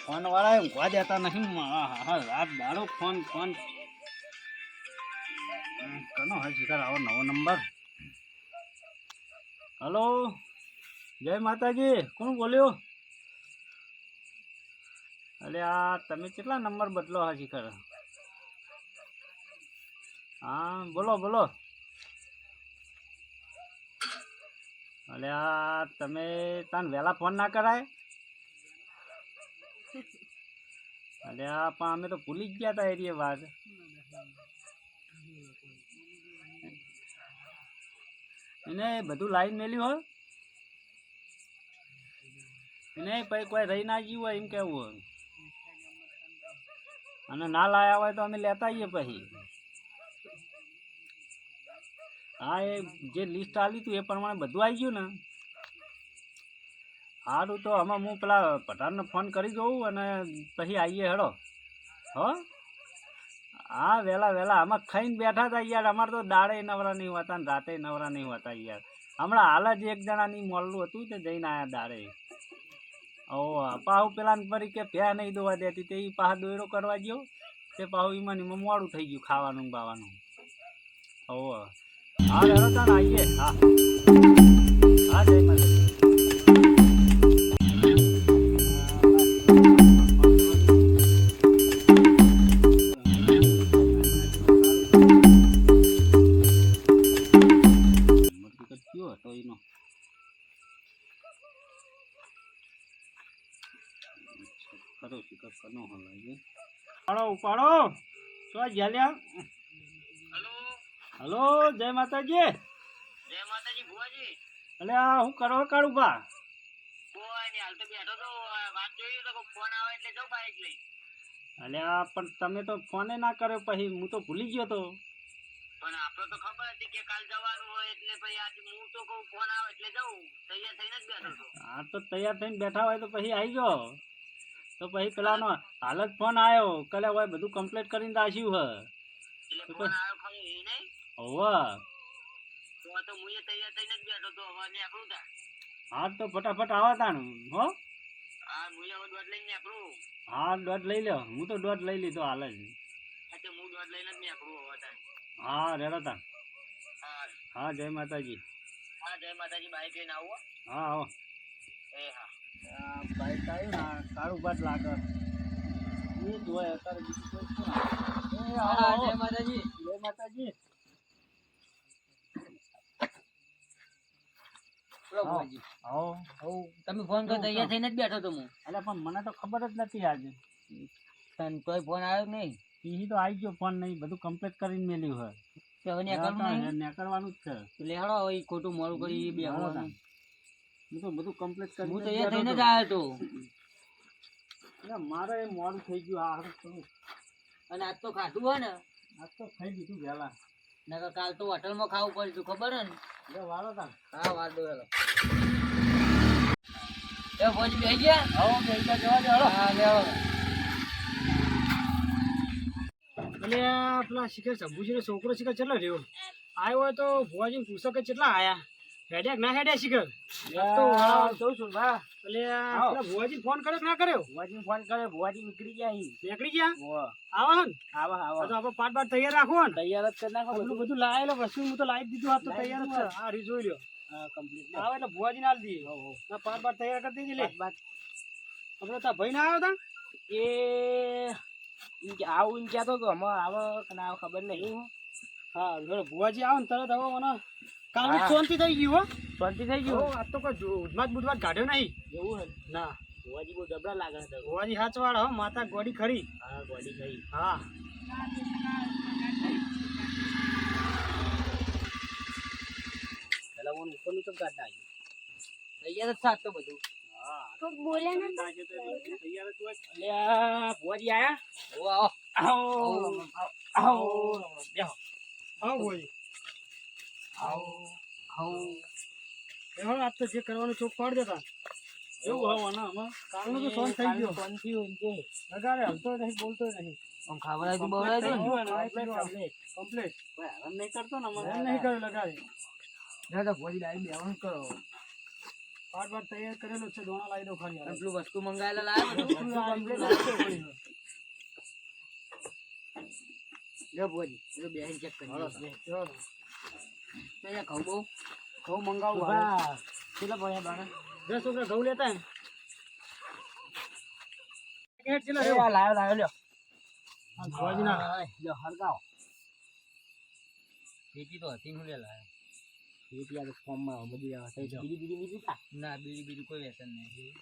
Phone વાળા ઊંઘવા દેતા નહીં. રાત દાડો ફોન ફોન કનો હોય શિકાર આવો નવો નંબર. હલો, જય માતાજી. કોણ બોલ્યો? અરે આ તમે કેટલા નંબર બદલો હા શિખર? હા બોલો બોલો. અરે આ તમે તને વહેલા ફોન ના કરાય? અરે આ પણ અમે તો ભૂલી જ ગયા હતા એરી વાત. એને બધું લાઈન મેલ્યું હોય એને પછી કોઈ રહી ના ગયું હોય એમ કેવું હોય. અને ના લાયા હોય તો અમે લેતા આવીએ પછી. હા એ જે લિસ્ટ આલી હતું એ પ્રમાણે બધું આવી ગયું ને. સારું તો આમાં હું પેલા પઠાણને ફોન કરી દઉં અને પછી આવીએ હેડો. હો હા વહેલા વહેલા આમાં ખાઈને બેઠા હતા યાર. અમારે તો દાડે નવરા નહીં હોતા ને રાતે નવરા નહીં હોતા યાર. હમણાં હાલ જ એક જણાની મોલ્લું હતું તે જઈને આવ્યા દાડે. ઓ પાહુ પેલા ફરી કે ભ્યા નહીં દોવા દેતી તે પાહા દોયરો કરવા ગયો તે પાહુ એમાં મોડું થઈ ગયું ખાવાનું બાવાનું. ઓ હા હેડો તાણ આવીએ. હા હા જય માતા. ઉપાડો શું જ્યાં? હલો જય માતાજી. જય માતાજી ભુવાજી. અલે આ હું કરવા કાઢું બા? કોઈ નહીં, હાલ તો બેઠો તો વાત જોઈએ તો ફોન આવે એટલે જાઉં બાઈક લઈ. અલે આ પણ તમે તો ફોને ના કર્યો પછી હું તો ભૂલી ગયો તો. પણ આપણે તો ખબર હતી કે કાલ જવાનું હોય એટલે પછી આજે હું તો કહું ફોન આવે એટલે જાઉં. તૈયાર થઈને જ બેઠો હતો. હા તો તૈયાર થઈને બેઠા હોય તો પછી આવી જાઓ. તો પછી પેલાનો હાલ જ ફોન આવ્યો કલે હોય બધું કમ્પ્લીટ કરીને રાખ્યું હે એટલે ફોન આવ્યો ખરી એ નહીં? હોવા તો હું એ તૈયાર થઈને જ બેઠો તો હવે નીકળું તા. હા તો ફટાફટ આવા તાણું. હો હા હું હવે દોઢ લઈને નીકળું. હા દોઢ લઈ લો. હું તો દોઢ લઈ લીધો હાલ જ. એટલે હું દોઢ લઈને જ નીકળું હવે તાર. હા રેડો તાણ. હા હા જય માતાજી. હા જય માતાજી. બાઈક લઈને આવો. હા આવો. એ હા બાઈક આવ્યું ને કાળું બાટ લાગે એ જ હોય અત્યારે બીજું કોઈ શું. જય માતાજી. જય માતાજી. તમે ફોન તો તૈયાર થઈને જ બેઠો તો હું. એટલે પણ મને તો ખબર જ નથી આજે. તને કોઈ ફોન આવ્યો નહીં? એ તો આવી ગયો ફોન નહીં બધું કમ્પ્લીટ કરીને મેલ્યું હોય. નીકળવાનું જ છે. લેહડો હવે ખોટું મોડું કરી બે હું તો બધું કમ્પ્લીટ કરી હું તૈયાર થઈને જ આવ્યો તો. મારે મોડું થઈ ગયું. આ અને આજ તો ખાધું હોય ને? આજ તો ખાઈ દીધું વહેલા. નકર કાલ તો હોટલમાં ખાવું પડ્યું ખબર હે ને? વાળો તા. હા વાર દો હેલો. એ ભોજી બેહી ગયા? આવો બેસા જવા દે હળો. હા લેવો. એટલે પેલા શિખર શંભુજી નો છોકરો શિખર કેટલો રહ્યો આવ્યો હોય તો ભુવાજી પૂછો કે કેટલા આયા હેડ્યા ના હેડ્યા શિખર જોઉં છું બા. એટલે ભુવાજી ફોન કર્યો કે ના કર્યો? ભુવાજી ફોન કર્યો. ભુવાજી નીકળી ગયા. નીકળી ગયા? આવા હન આવા આવા. તો આપણે પાટ બાટ તૈયાર રાખો ને. તૈયાર જ કરી નાખો. બધું લાયેલો વસ્તુ હું તો લાવી દીધું. હાથ તો તૈયાર જ છે. આ રી જોઈ લ્યો. હા કમ્પ્લીટ. આવે એટલે ભુવાજી ના દઈએ. ના પાટ બાટ તૈયાર કરી દેજે લે. આપણે તાર ભાઈ ના આવ્યો તા એ આવું એમ કહેતો હતો. અમે આવો કે ના આવે ખબર નહીં. હા ભુવાજી આવે ને તરત હવે મને કાલની શાંતિ થઈ ગયું. હો શાંતિ થઈ ગયું. આજ તો કોઈ ઉજમાત બુધવાર કાઢ્યો નહીં. એવું હે ના ભુવાજી બહુ જબરા લાગે છે. ભુવાજી હાચવાડ હો માતા ગોડી ખરી. હા ગોડી ખરી. હા પેલા હું ઉપરનું તો કાઢ નાખ્યું. તૈયાર જ સાત તો બધું. તો બોલે ને તૈયાર જ હોય. ભુવાજી આયા? આવો આવો બેહો. આવો ભુવાજી બેહો. આજ તો જે કરવાનું ચોક પાડ દેતા એવું હો ને. આમાં કાલનું તો સોન થઈ ગયો. ફોન થયું એમ કે લગાડે હલતો નહીં બોલતો નહીં. આમ ખાવડાવી તો બવડાવી દો ને. કમ્પ્લીટ હેરાન નહીં કરતો ને. મને નહીં કર્યું લગાડે. દાદા ભોજી ડાઈ બેવાનું કરો. પાટ પાટ તૈયાર કરેલો છે દોણા લાવી દો ખાલી અને પેલું વસ્તુ મંગાવેલા લાવ્યા બધું લ્યો ભુવાજી પેલું બેહીને ચેક કરી લો તો અહીંયા ઘઉં બહુ ઘઉં મંગાવું કેટલા પડ્યા બાના 10 છોકરા ઘઉં લેતા હે લાવ્યો લ્યો ભુવાજી ના લ્યો હરગાવ પેટી તો હતી હું લે લાવ્યો પેટી આ ફોર્મમાં બધી આવે બીડી ના બીડી કોઈ વ્યસન નહીં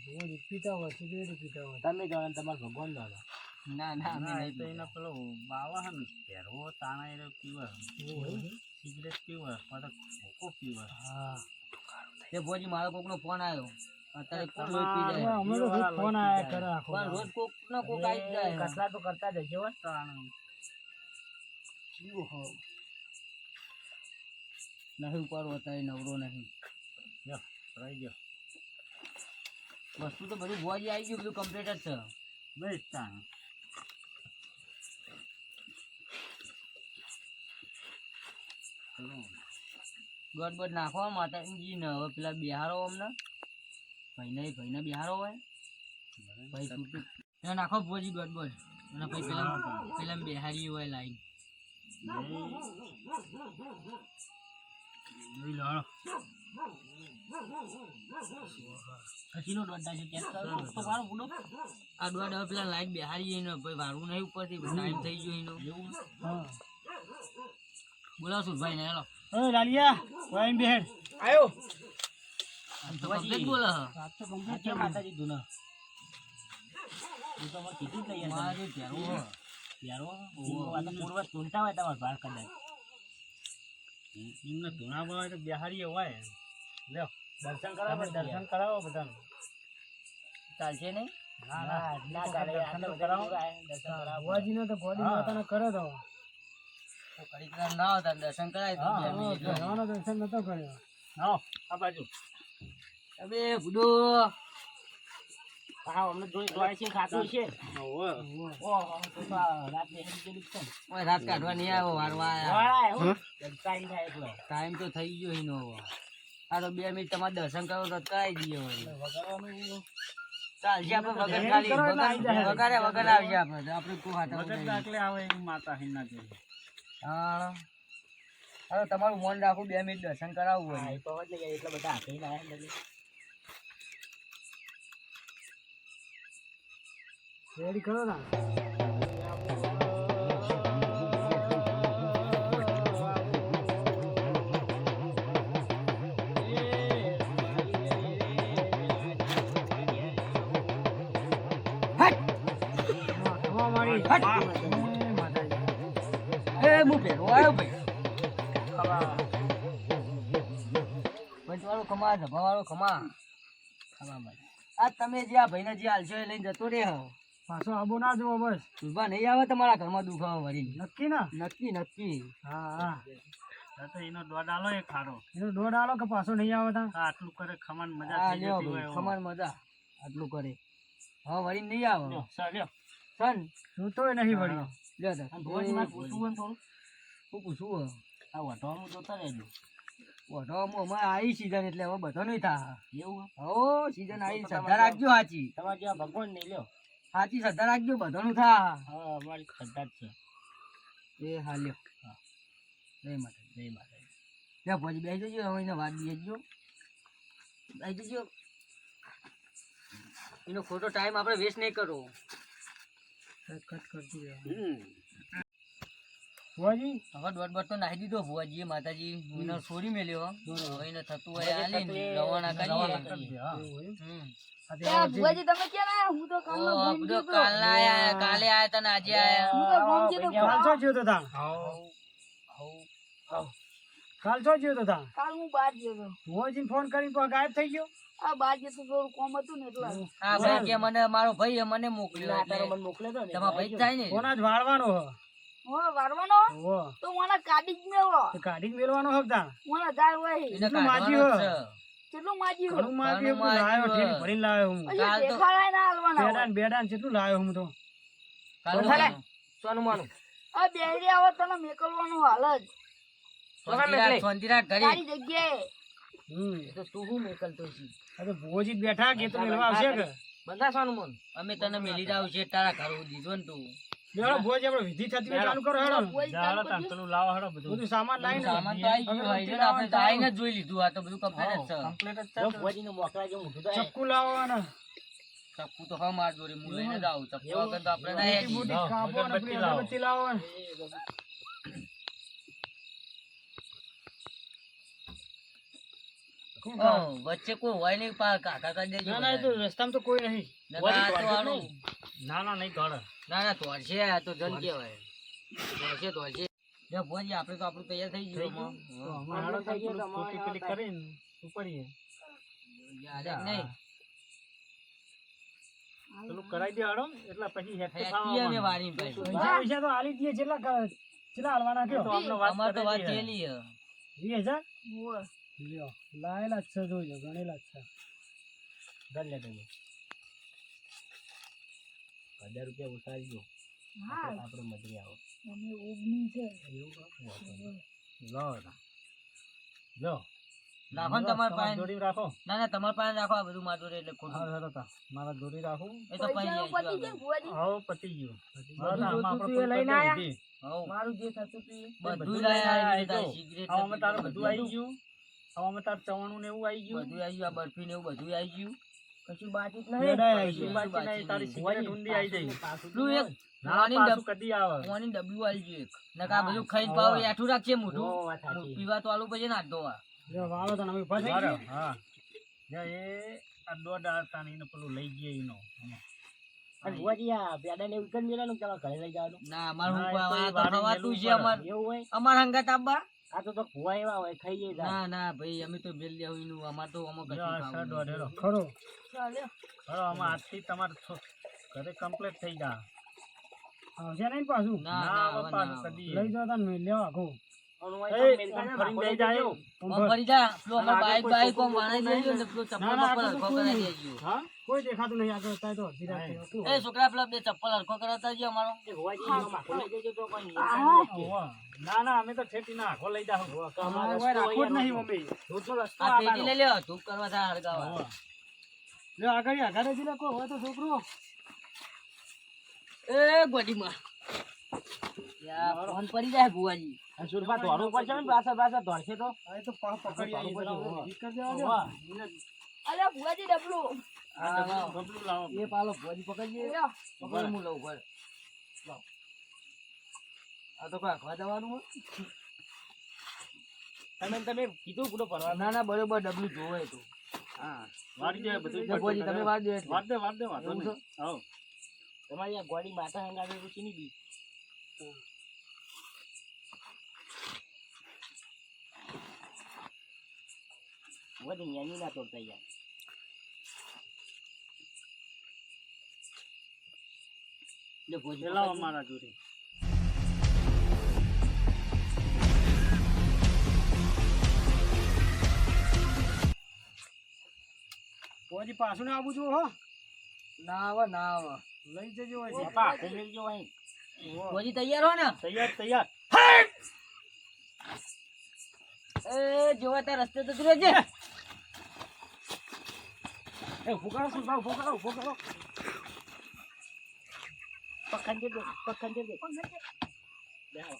ભુવાજી પીતા હોય સિગરેટ પીતા હોય તમે જાણો ને તમારા ભગવાન જાણો ના ના અમે ના, એ નહીં તો એનો પેલો બાવા હે ને પહેરવો તાણા એ પીવે સિગરેટ પીવે પછી ભૂકો પીવે હા તે ભોજી મારો કોકનો ફોન આવ્યો અત્યારે કોણ લોહી પી જાય અમે તો રોજ ફોન આયા કરે આખો પણ રોજ કોક ના કોક આવી જ જાય કસરા તો કરતા જજો હો તાણા નહીં ઉપાડવો અત્યારે નવરો નહીં લ્યો રહી ગયો વસ્તુ તો બધું ભોજી આવી ગયું બધું કમ્પ્લીટ જ છે બસ તાણા ગડબડ નાખો માતાજી ને હવે પેલા બિહારો અમને ભાઈને બિહારો હોય ભાઈ છૂટું એને નાખો ભોજી ગડબડ અને પછી પેલા બિહારી હોય લાઈન જોઈ લો હાલો. હસીનો દોડતા છે ચેક કરો તો મારો બુડો આ દોડ હવે પેલા લાઈન બિહારી એને ભાઈ વાળું નહીં ઉપરથી ટાઈમ થઈ ગયો એનો એવું હા બોલાવ સુરભાઈ ને હેલો ઓય લાલિયા વાઈન બેહેડ આયો તો કમ્પ્લીટ બોલે વાત તો કમ્પ્લીટ છે માતાજી દુના એ તો મને કીધું કે યાર મારે પ્યારો આ તો પૂર્વ સુનતા હોય તમાર બાર કદાચ એમને ધૂણા હોય તો બિહારી હોય લ્યો દર્શન દર્શન કરાવો બધાને ચાલશે નહીં ના, ના ચાલે દર્શન દર્શન કરાવો. કરાવો ભુવાજી ને તો ગોડી હા. માતાને કરે તો ઘડીક વાર ના આવતા દર્શન કરાય તો બે મિનિટ હોય. ભગવાનનો દર્શન નતો કર્યો આવો આ બાજુ અબે બુડો હા અમને જોઈ છે ખાતું છે ઓહો ઓહો તો રાત ને હેડી ગયેલી છે ઓય રાત કાઢવા નહીં આવ્યો વારવા આયા ટાઈમ તો થઈ ગયો એનો હવે આ તો 2 મિનિટ તમારે દર્શન કરો તો કરાઈ દઈએ વળી ચાલશે આપણે વગર ખાલી વગર આવશે આપણે આપણે કોઈ હાથા વગર દાખલે આવે એવી માતા હિના જેવી હા હવે તમારું મન રાખું 2 મિનિટ દર્શન કરાવવું હોય તો જ નહીં એટલા બધા હાથે ના રેડી કરો ને એ હું પહેરો આવ્યો ભાઈ પંચવાળો ખમા ધબાવાળો ખમા ભાઈ આ તમે જે આ ભાઈને જે હાલશો એ લઈને જતો રે પાછો આબો ના જવો બસ સુભા નહીં આવે તમારા ઘરમાં દુખાવો વળી નક્કી ના નક્કી નક્કી હા હા તો એનો દોડ આલો એ ખારો એનો દોડ આલો કે પાછો નહીં આવે તા આ આટલું કરે ખમણ મજા આ થઈ લ્યો જતી હોય ભાઈ એવો. ખમાર મજા આટલું કરે હા વળી નહીં આવે લ્યો, સર લ્યો સન જોતોય નહીં વળી લ્યો તો ભોજી મારે પૂછવું હોય ને થોડું શું પૂછવું આ વઢવાનું જોતા રહેજો વઢવામાં અમારે આવી સીઝન એટલે હવે બધો નહીં થાય એવું હો સીઝન આવી શ્રદ્ધા રાખજો સાચી તમારે જ્યાં ભગવાન નહીં લ્યો સાચી શ્રદ્ધા રાખજો બધાનું થા હા અમારી શ્રદ્ધા જ છે એ હા લ્યો હા જય માતા લ્યો ભોજી બેસી જજો હવે એને વાત બેસજો બેસી જજો એનો ખોટો ટાઈમ આપણે વેસ્ટ નહીં કરવો કટ કરતી રહેવાનું. ભુવાજી હવે દોડ તો નાખી દીધો ભુવાજી માતાજી એને છોડી મેલ્યો હવે એને થતું હોય આલીને રવાના કરીએ હમ. ભુવાજી તમે ક્યાં આયા? હું તો કાલનો ઓ, ભૂલી બધો ગયો તો. કાલના આયા, કાલે આયા તને આજે આયા હું તો ભૂલી ગયો તો. કાલ છો જ્યો તો તા હવ. કાલ છો જ્યો તો તા કાલ હું બહાર ગયો તો. ભુવાજીને ફોન કરીને તો ગાયબ થઈ ગયો આ બહાર ગયો તો થોડું કોમ હતું ને એટલે. હા ભાઈ કે મને મારો ભાઈ મને મોકલ્યો એટલે તમારો ભાઈ જ થાય ને ફોન જ વાળવાનો હ હું વારવાનો ઓ તો મને કાઢી જ મેળવો. તે કાઢી જ મેલવાનો હક તા મને જાય હોય. એને એટલું કાઢવાનો જ માજ્યું. છે કેટલું માજ્યું. ઘણું માગ્યું ઘણું લાયો માગ્યું. ઠેલી ભરીને લાયો હું પછી કાલ તો- દેખાડાય ના હાલવાના હોય. બેડાન બેડાન કેટલું લાયો હું તો કાલનું ચાલે. સોનું માનું આ બેહરી આવો તને મેકલવાનું હાલ જ. શાંતિરાખ ઘરે તારી જગ્યાએ એ તો તું હું મેકલતો છી આ તો ભુવોજી જ બેઠા કે તો મેલવા આવશે કે બંધાસવાનું મન અમે તને મેલી જાવ છે તારા ઘર દીધો ને તું બેડો ભુવોજી આપણે વિધિ થતી હોય ચાલુ કરો હેડો જાડો તાન પેલું લાવો હેડો બધું બધું સામાન લાવીને સામાન તો આવી ગયું હોય છે આપણે તો આઈને જ જોઈ લીધું આ તો બધું કમ્પ્લીટ જ છે કમ્પ્લીટ જ છે ભુવાજીને મોકલા જે મોઢું તો ચક્કુ લાવો અને ચપ્પુ તો હા માર જોડે હું લઈને જ આવું ચપ્પુ વગર તો આપણે ના હેજી બુટી કાપો અને આપણી અગરબત્તી લાવો અને વચ્ચે કોઈ હોય નહીં કાકા કરી દેજો ના ના એ તો રસ્તામાં તો કોઈ નહીં ના ના નહીં ઘોડે ના ના તોડશે આ તો જન કેવાય તોડશે લે ભુવાજી આપણે તો આપણું તૈયાર થઈ ગયું હેડો તાન પેલું ટોટી પેલી કરીને ઉપડીએ યાદ નહીં પેલું કરાઈ દે હેડો એટલે પછી હેઠે હેપી અમે વારી ભાઈ પૈસા પૈસા તો આલી દઈએ કેટલા હાલવાના કયો તો આપણે વાત અમાર તો વાત કરેલી હે. થયેલી 20,000 ઓવે. લ્યો લાયેલા જ છે જોજો ગણેલા જ છે ધર લે તમે 1000 રૂપિયા ઉતારી હા આપણે મજરી આવો અમે ઓગણી છે લો લો નાખો ને તમાર પાસે જોડી રાખો ના ના તમાર પાસે રાખો આ બધું માર જોડે એટલે ખોટું હા હેડો તા મારા જોડી રાખું એ તો પૈસાનું પતી પછી જાય ભુવાજી. હાવ પતી ગયું બધું આમાં જોતું આપણે તું એ લઈને આયા? વિધિ. હવ મારું જે થતું હતું એ. બધું બધું લાયા લઈને તારી આયા સિગરેટ આમાં તારું બધું આવી ગયું આમાં તાર ચવાણું ને એવું આવી ગયું બધું આવી ગયું આ બરફી ને એવું બધું આવી ગયું કશું બાકી જ બેડા નહીં. આવી કશું ગયું. બાકી નહીં, તારી સિગરેટ ઊંધી આવી જાય પેલું એક ના પાણી પાછું કદી આવે પાણી ડબ્બુ આવી ગયું એક નકા બધું ખાઈને પાવ આઠું રાખશે મોઢું પીવા તો આલુ પછી ના ધોવા લ્યો વાળો તને અમે ઉભા થઈ બરાબર, ગયા હા જા એ આ દોડ આવતા ને એને પેલું લઈ ગયે એનો ના અમાર હું ના, એ તો આ તો વાળી ખવાતું મેલું છે અમાર અમાર હંગાત આબા ના ભાઈ અમે તો બેલ લેવું નું અમાર તો અમુક જો આ શર્ટ વાળેલો. ખરો ચાલ્યો. હવે આમાં આજથી તમારે ઘરે કમ્પ્લીટ થઈ જા આવશે નહીં પાછું ના ના ના આવે હવે પાછું ના કદી લઈ જાઓ તને મેલ લેવા આખું એ, આમ ફરીને લઈ જાય એવું. આમ ફરી જા પેલો અમાર આગળ બાઈક કોઈ બાઈક આમ વાણાઈ દેજો ને પેલો ચપ્પલ ના, બપ્પલ આગળ તો હરખો કોઈ કરાવી નહીં. દેજો હા કોઈ દેખાતું નહીં આગળ અત્યારે તો અડધી રાત થઈ ગઈ. એ છોકરા પેલા બે ચપ્પલ હરખો કરાવતા જ અમારો ઓવા. ના ના અમે તો છેટી ના આખો લઈ જાઓ અમારે કોઈ રાખવું જ નહીં મમ્મી આ પેટી લઈ લ્યો ધૂપ કરવા થા હરગાવા ઓવા. લ્યો આગળ જ કોઈ હોય તો છોકરો એ ગોડીમાં યા ફોન પડી જાય ભુવાજી આ એ તો પકડી આવી જરા વિધિ કરી દેવા દો. અલ્યા ભુવાજી ડબલું. આ ડબલું ડબલું લાવો એ પાલો ભુવાજી પકડજે લ્યો. પકડ હું લઉં પર આ તો કા ખવા જવાનું હો? તમે કીધું પૂરો પરવા ના ના બરોબર ડબલું જોવે તો હા વાળી જાય બધું ભુવાજી તમે વાત દો એટલે વાળ દે વાંધો એવું નહીં. હાવ. તમારી આ ગોડી માતા હંગાવે રૂચી ની બી વધી ન્યાની ના તોડતા યાર લે ભોજી એ લાવો મારા જોડે કોઈ પાછું ને આવવું જોઈએ હો ના આવે ના આવે લઈ જજો હોય છે. બાપા આખું મેલ જો અહીં ભોજી તૈયાર હો ને તૈયાર તૈયાર એ જોવા ત્યાં રસ્તે તો રહેજે એ ફુકારો શું ભાવ ફુકારો પકડ દે પકડ દે પકડ. બેહો